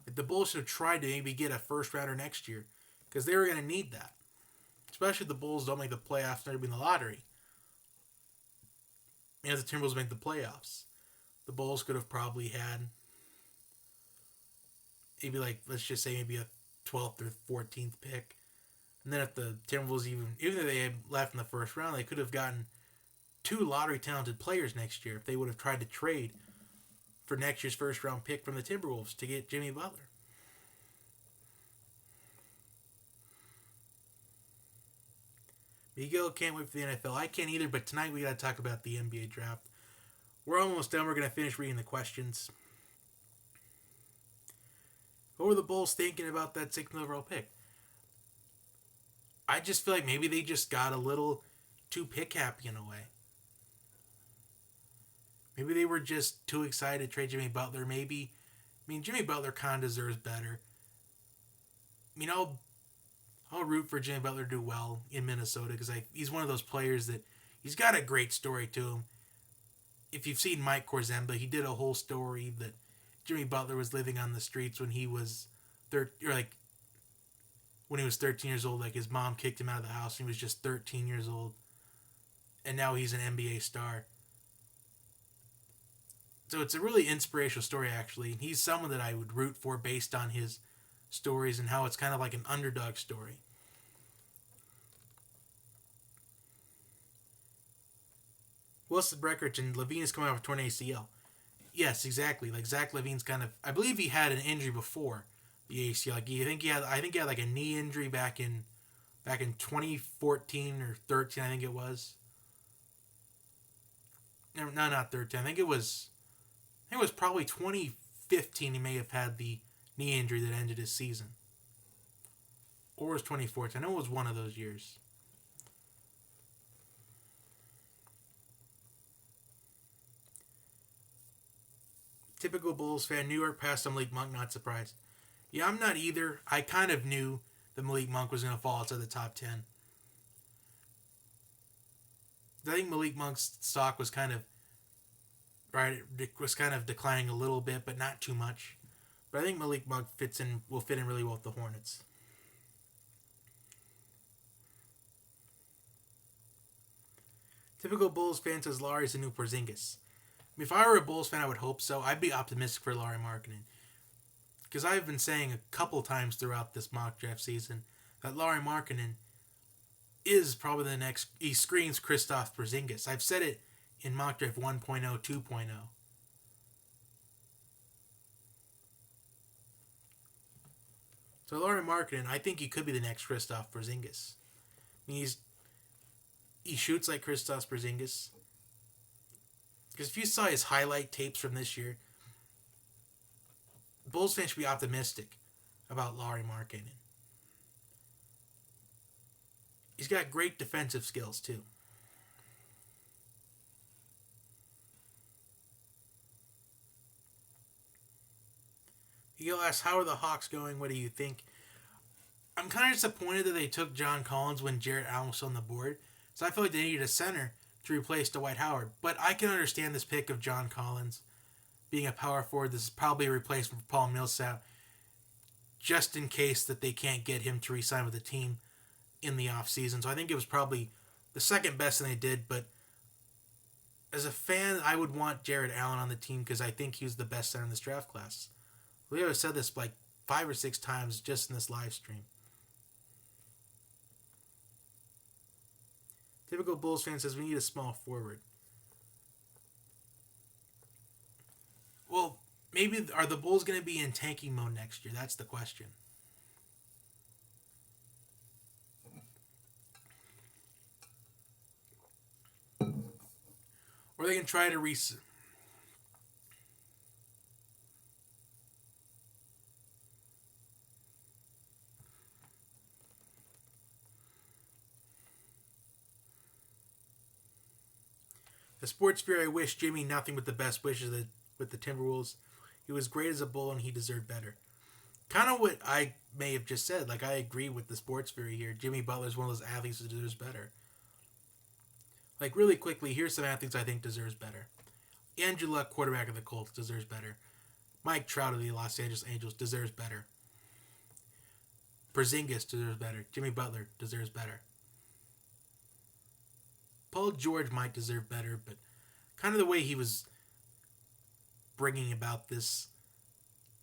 S1: Like the Bulls should have tried to maybe get a first rounder next year because they were going to need that. Especially if the Bulls don't make the playoffs and they're in the lottery. And if the Timberwolves make the playoffs, the Bulls could have probably had maybe like, let's just say maybe a 12th or 14th pick. And then if the Timberwolves even if they had left in the first round, they could have gotten 2 lottery talented players next year if they would have tried to trade for next year's first round pick from the Timberwolves to get Jimmy Butler. Miguel can't wait for the NFL. I can't either, but tonight we got to talk about the NBA draft. We're almost done. We're going to finish reading the questions. What were the Bulls thinking about that 6th overall pick? I just feel like maybe they just got a little too pick happy in a way. Maybe they were just too excited to trade Jimmy Butler. Maybe, I mean, Jimmy Butler kind of deserves better. I mean, I'll root for Jimmy Butler to do well in Minnesota because he's one of those players that he's got a great story to him. If you've seen Mike Korzemba, he did a whole story that Jimmy Butler was living on the streets when he was when he was 13 years old. Like his mom kicked him out of the house and he was just 13 years old. And now he's an NBA star. So it's a really inspirational story, actually. He's someone that I would root for based on his stories and how it's kind of like an underdog story. Wilson Breckrich and Levine is coming off a torn ACL. Yes, exactly. Like Zach Levine's kind of, I believe he had an injury before the ACL. Like I think he had like a knee injury back in 2014 or 13. I think it was. No, not 13. I think it was probably 2015. He may have had the knee injury that ended his season. Or it was 2014. I know it was one of those years. Typical Bulls fan. New York passed on Malik Monk. Not surprised. Yeah, I'm not either. I kind of knew that Malik Monk was going to fall outside the top 10. I think Malik Monk's stock was kind of declining a little bit, but not too much. But I think Malik Monk will fit in really well with the Hornets. Typical Bulls fan says Lauri's the new Porzingis. I mean, if I were a Bulls fan, I would hope so. I'd be optimistic for Lauri Markkanen. Because I've been saying a couple times throughout this mock draft season that Lauri Markkanen is probably the next. He screams Kristaps Porzingis. I've said it in mock draft 1.0, 2.0. So Lauri Markkanen, I think he could be the next Kristaps Porzingis. I mean, he shoots like Kristaps Porzingis. Because if you saw his highlight tapes from this year, Bulls fans should be optimistic about Lauri Markkanen. He's got great defensive skills, too. You'll ask, how are the Hawks going? What do you think? I'm kind of disappointed that they took John Collins when Jarrett Allen was on the board. So I feel like they needed a center to replace Dwight Howard. But I can understand this pick of John Collins being a power forward. This is probably a replacement for Paul Millsap. just in case that they can't get him to re-sign with the team in the offseason. So I think it was probably the second best thing they did. But as a fan, I would want Jared Allen on the team because I think he was the best center in this draft class. We have said this like 5 or 6 times just in this live stream. Typical Bulls fan says we need a small forward. Well, maybe are the Bulls going to be in tanking mode next year? That's the question. Or they can try to the sports sphere. I wish Jimmy nothing but the best wishes with the Timberwolves. He was great as a Bull and he deserved better. Kind of what I may have just said. Like, I agree with the sports sphere here. Jimmy Butler's one of those athletes who deserves better. Like, really quickly, here's some athletes I think deserves better. Andrew Luck, quarterback of the Colts, deserves better. Mike Trout of the Los Angeles Angels deserves better. Porzingis deserves better. Jimmy Butler deserves better. Paul George might deserve better, but kind of the way he was bringing about this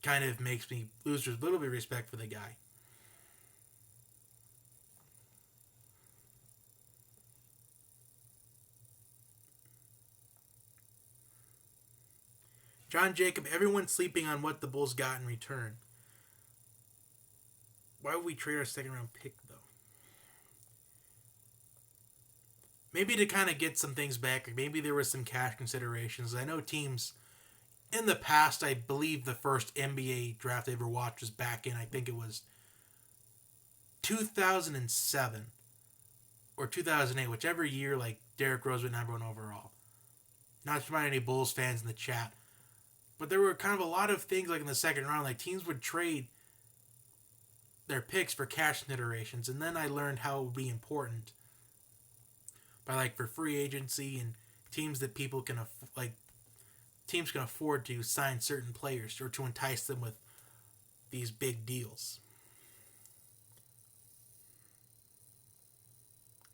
S1: kind of makes me lose a little bit of respect for the guy. John Jacob, everyone's sleeping on what the Bulls got in return. Why would we trade our second round pick, though? Maybe to kind of get some things back. Maybe there was some cash considerations. I know teams in the past, I believe the first NBA draft I ever watched was back in, I think it was 2007 or 2008, whichever year, like Derrick Rose went number one overall. Not to mind any Bulls fans in the chat. But there were kind of a lot of things like in the second round, like teams would trade their picks for cash considerations, and then I learned how it would be important by like for free agency and teams that people can teams can afford to sign certain players or to entice them with these big deals.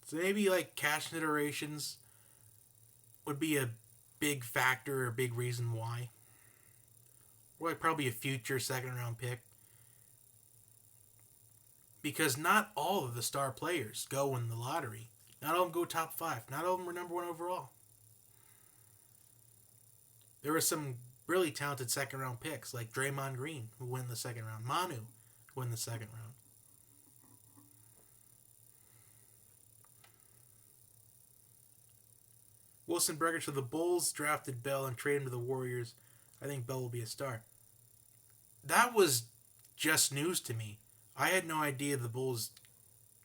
S1: So maybe like cash considerations would be a big factor or a big reason why. Or like probably a future second round pick. Because not all of the star players go in the lottery. Not all of them go top 5. Not all of them were number 1 overall. There were some really talented second round picks like Draymond Green, who went in the second round. Manu, who went in the second round. Wilson Brecker, so the Bulls drafted Bell and traded him to the Warriors. I think Bell will be a star. That was just news to me. I had no idea the Bulls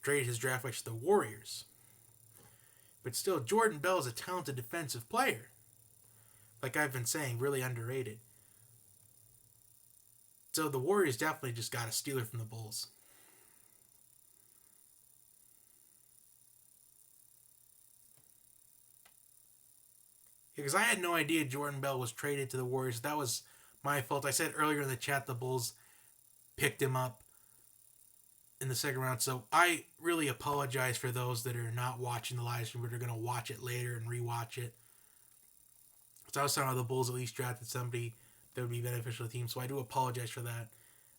S1: traded his draft rights to the Warriors. But still, Jordan Bell is a talented defensive player. Like I've been saying, really underrated. So the Warriors definitely just got a stealer from the Bulls. Because I had no idea Jordan Bell was traded to the Warriors. That was my fault. I said earlier in the chat the Bulls picked him up in the second round. So I really apologize for those that are not watching the live stream, but are going to watch it later and rewatch it. So I was talking about the Bulls at least drafted somebody that would be beneficial to the team. So I do apologize for that.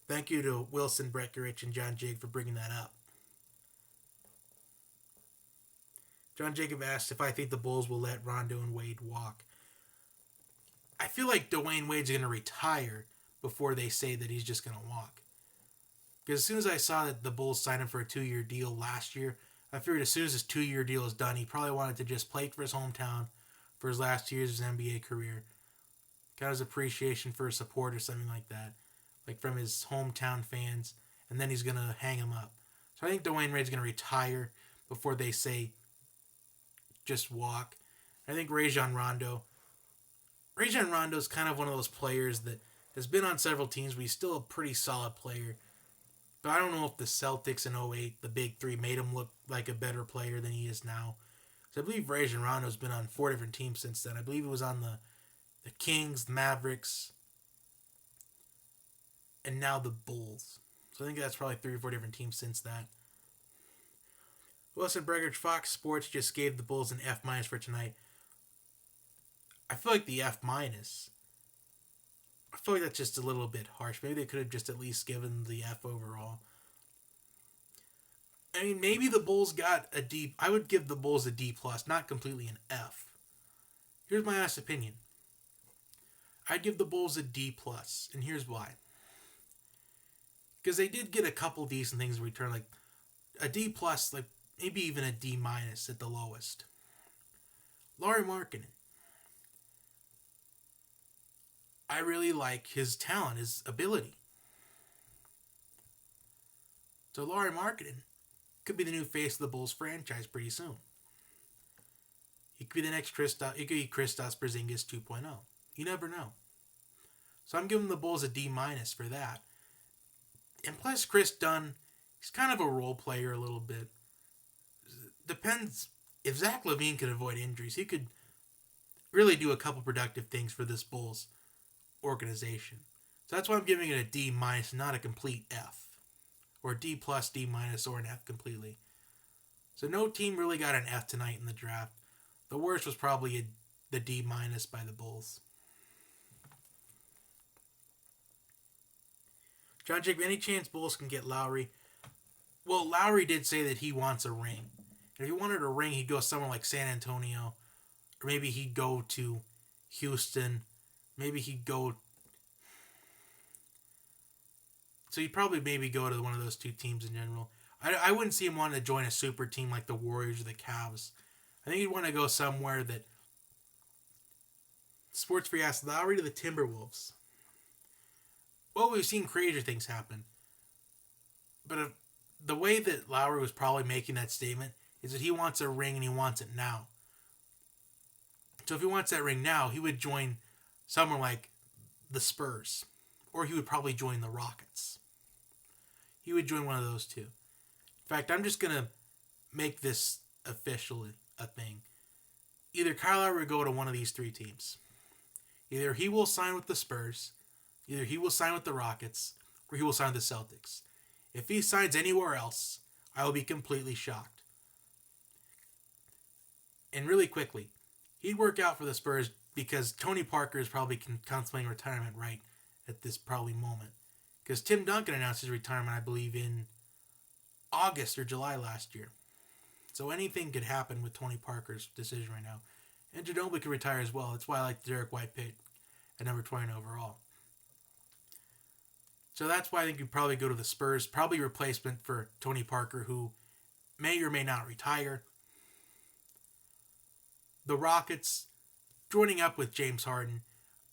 S1: Thank you to Wilson Breckerich and John Jake for bringing that up. John Jacob asked if I think the Bulls will let Rondo and Wade walk. I feel like Dwayne Wade's going to retire before they say that he's just going to walk. Because as soon as I saw that the Bulls signed him for a 2-year deal last year, I figured as soon as his 2-year deal is done, he probably wanted to just play for his hometown for his last 2 years of his NBA career. Got his appreciation for his support or something like that. Like from his hometown fans. And then he's going to hang him up. So I think Dwayne Wade's going to retire before they say just walk. I think Rajon Rondo is kind of one of those players that has been on several teams, but he's still a pretty solid player. But I don't know if the Celtics in 08, the big three, made him look like a better player than he is now. So I believe Rajon Rondo's been on 4 different teams since then. I believe he was on the Kings, the Mavericks, and now the Bulls. So I think that's probably 3 or 4 different teams since that. Wilson Bregich, Fox Sports just gave the Bulls an F minus for tonight. I feel like the F minus. I feel like that's just a little bit harsh. Maybe they could have just at least given the F overall. I mean, maybe the Bulls got a D. I would give the Bulls a D plus, not completely an F. Here's my honest opinion. I'd give the Bulls a D plus, and here's why. Because they did get a couple decent things in return, like a D plus, like maybe even a D minus at the lowest. Lauri Markkanen. I really like his talent, his ability. So Lauri Markkanen could be the new face of the Bulls franchise pretty soon. He could be the next Kristaps. He could be Kristaps Porzingis 2.0. You never know. So I'm giving the Bulls a D minus for that. And plus, Chris Dunn, he's kind of a role player a little bit. Depends if Zach LaVine could avoid injuries, he could really do a couple productive things for this Bulls organization. So that's why I'm giving it a D minus, not a complete F. Or D plus, D minus, or an F completely. So no team really got an F tonight in the draft. The worst was probably the D minus by the Bulls. John Jacob, any chance Bulls can get Lowry? Well, Lowry did say that he wants a ring. And if he wanted a ring, he'd go somewhere like San Antonio. Or maybe he'd go to Houston. Maybe he'd go... So he'd probably maybe go to one of those two teams in general. I wouldn't see him wanting to join a super team like the Warriors or the Cavs. I think he'd want to go somewhere that... Sports Free asked Lowry to the Timberwolves. Well, we've seen crazier things happen. But the way that Lowry was probably making that statement is that he wants a ring and he wants it now. So if he wants that ring now, he would join somewhere like the Spurs. Or he would probably join the Rockets. He would join one of those two. In fact, I'm just going to make this officially a thing. Either Kyle Lowry will go to one of these three teams. Either he will sign with the Spurs, either he will sign with the Rockets, or he will sign with the Celtics. If he signs anywhere else, I will be completely shocked. And really quickly, he'd work out for the Spurs because Tony Parker is probably contemplating retirement right at this probably moment. Because Tim Duncan announced his retirement, I believe, in August or July last year. So anything could happen with Tony Parker's decision right now. And Ginobili could retire as well. That's why I like the Derek White pick at number 20 overall. So that's why I think you'd probably go to the Spurs. Probably replacement for Tony Parker, who may or may not retire. The Rockets, joining up with James Harden.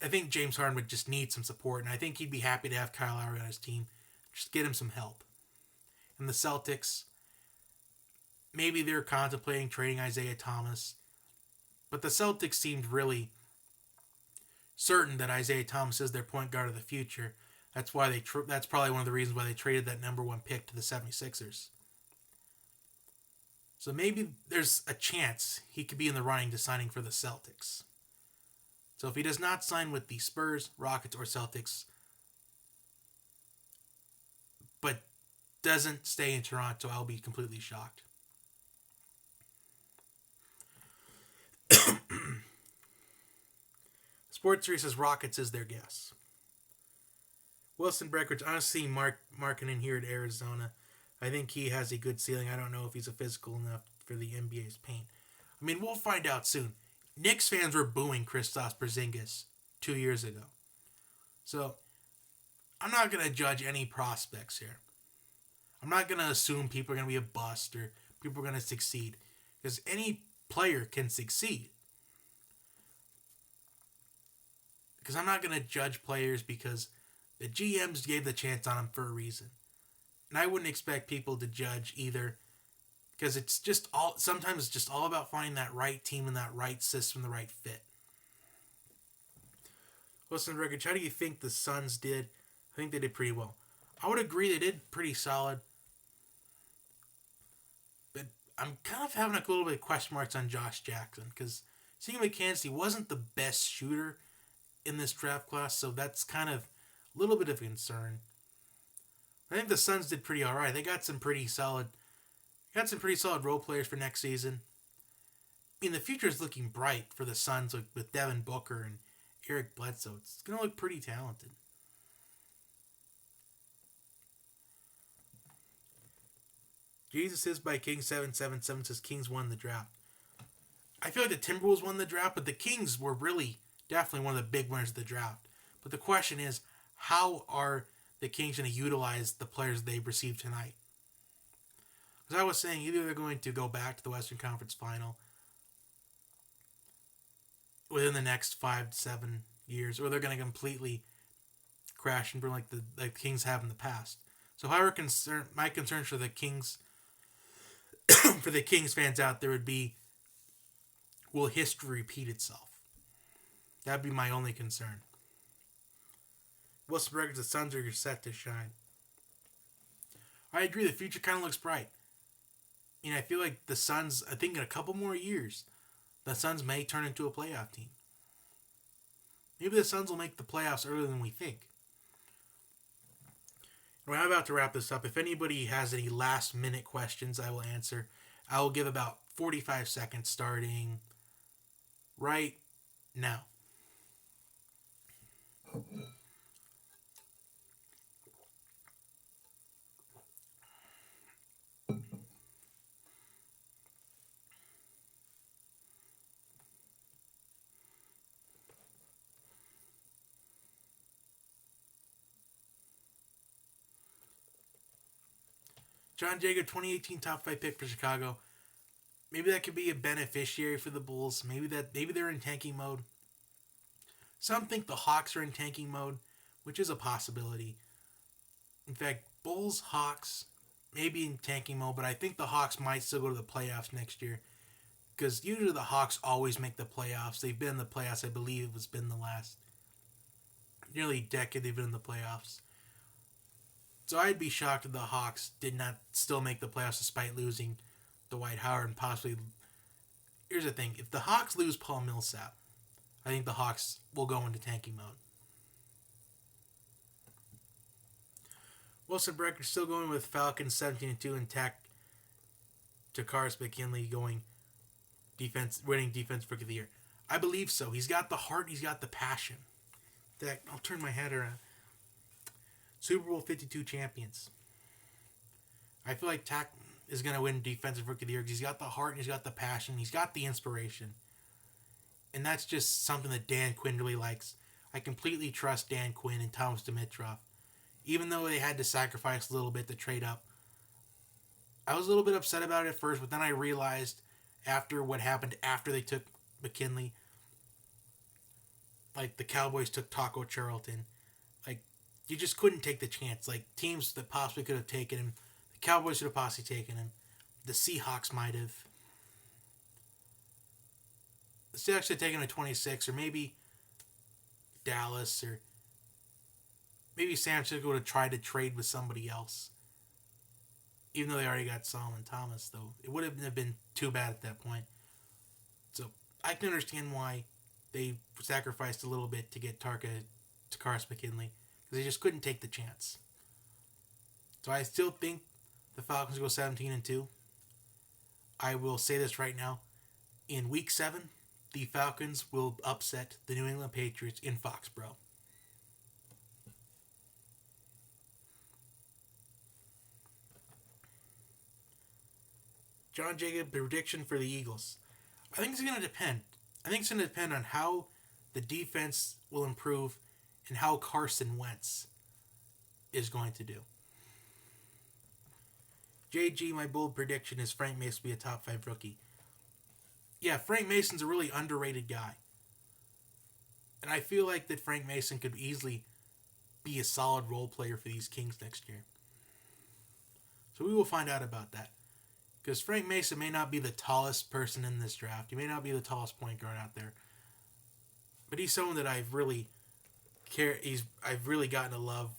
S1: I think James Harden would just need some support, and I think he'd be happy to have Kyle Lowry on his team. Just get him some help. And the Celtics, maybe they're contemplating trading Isaiah Thomas. But the Celtics seemed really certain that Isaiah Thomas is their point guard of the future. That's why that's probably one of the reasons why they traded that number 1 pick to the 76ers. So maybe there's a chance he could be in the running to signing for the Celtics. So if he does not sign with the Spurs, Rockets, or Celtics, but doesn't stay in Toronto, I'll be completely shocked. Sports 3 says Rockets is their guess. Wilson Breckwith, honestly, Markkanen here at Arizona. I think he has a good ceiling. I don't know if he's a physical enough for the NBA's paint. I mean, we'll find out soon. Knicks fans were booing Kristaps Porzingis 2 years ago. So, I'm not going to judge any prospects here. I'm not going to assume people are going to be a bust or people are going to succeed. Because any player can succeed. Because I'm not going to judge players because the GMs gave the chance on them for a reason. And I wouldn't expect people to judge either. Because it's just sometimes it's just all about finding that right team and that right system, the right fit. Wilson Rickage, how do you think the Suns did? I think they did pretty well. I would agree they did pretty solid. But I'm kind of having a little bit of question marks on Josh Jackson. Because seeing McKenzie wasn't the best shooter in this draft class. So that's kind of a little bit of a concern. I think the Suns did pretty all right. They got some pretty solid role players for next season. I mean, the future is looking bright for the Suns with Devin Booker and Eric Bledsoe. It's going to look pretty talented. Jesus is by King 777 says Kings won the draft. I feel like the Timberwolves won the draft, but the Kings were really definitely one of the big winners of the draft. But the question is, how are the Kings going to utilize the players they've received tonight? As I was saying, either they're going to go back to the Western Conference Final within the next 5 to 7 years, or they're going to completely crash and burn like the Kings have in the past. So, however, my concern for the Kings, for the Kings fans out there would be, will history repeat itself? That'd be my only concern. Wilson Records, the Suns are set to shine. I agree, the future kind of looks bright. I feel like the Suns, I think in a couple more years, the Suns may turn into a playoff team. Maybe the Suns will make the playoffs earlier than we think. We're about to wrap this up. If anybody has any last minute questions, I will answer. I will give about 45 seconds starting right now. John Jacob, 2018 top 5 pick for Chicago. Maybe that could be a beneficiary for the Bulls. Maybe they're in tanking mode. Some think the Hawks are in tanking mode, which is a possibility. In fact, Bulls, Hawks, maybe in tanking mode, but I think the Hawks might still go to the playoffs next year. Because usually the Hawks always make the playoffs. They've been in the playoffs, I believe it's been the last nearly decade they've been in the playoffs. So I'd be shocked if the Hawks did not still make the playoffs despite losing Dwight Howard and possibly. Here's the thing: if the Hawks lose Paul Millsap, I think the Hawks will go into tanking mode. Wilson Brecker still going with Falcons 17-2 and Takaris McKinley going winning defense rookie of the year. I believe so. He's got the heart. He's got the passion. I'll turn my head around. Super Bowl 52 champions. I feel like Tack is going to win Defensive Rookie of the Year. He's got the heart and he's got the passion. He's got the inspiration. And that's just something that Dan Quinn really likes. I completely trust Dan Quinn and Thomas Dimitroff. Even though they had to sacrifice a little bit to trade up. I was a little bit upset about it at first, but then I realized after what happened after they took McKinley, like the Cowboys took Taco Charlton, like you just couldn't take the chance. Like teams that possibly could have taken him, the Cowboys should have possibly taken him. The Seahawks might have. The Seahawks should have taken a 26, or maybe Dallas, or maybe San Francisco would have tried to trade with somebody else. Even though they already got Solomon Thomas, though, it wouldn't have been too bad at that point. So I can understand why they sacrificed a little bit to get Takaris McKinley, because they just couldn't take the chance. So I still think the Falcons go 17-2. I will say this right now: in Week 7, the Falcons will upset the New England Patriots in Foxborough. John Jacob, prediction for the Eagles. I think it's going to depend. I think it's going to depend on how the defense will improve and how Carson Wentz is going to do. JG, my bold prediction is Frank Mason will be a top 5 rookie. Yeah, Frank Mason's a really underrated guy. And I feel like that Frank Mason could easily be a solid role player for these Kings next year. So we will find out about that. Because Frank Mason may not be the tallest person in this draft. He may not be the tallest point guard out there. But he's someone that I've really gotten to love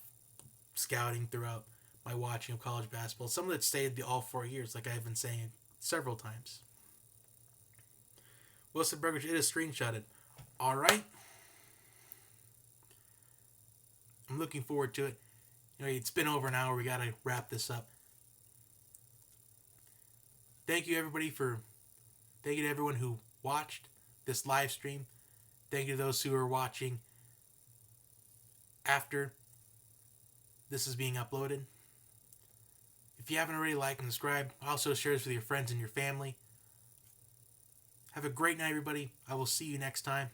S1: scouting throughout my watching of college basketball. Someone that stayed all 4 years, like I've been saying several times. Wilson Burger, it is screenshotted. All right. I'm looking forward to it. Anyway, it's been over an hour. We gotta wrap this up. Thank you everybody for thank you to everyone who watched this live stream. Thank you to those who are watching after this is being uploaded. If you haven't already, like and subscribe. Also share this with your friends and your family. Have a great night, everybody. I will see you next time.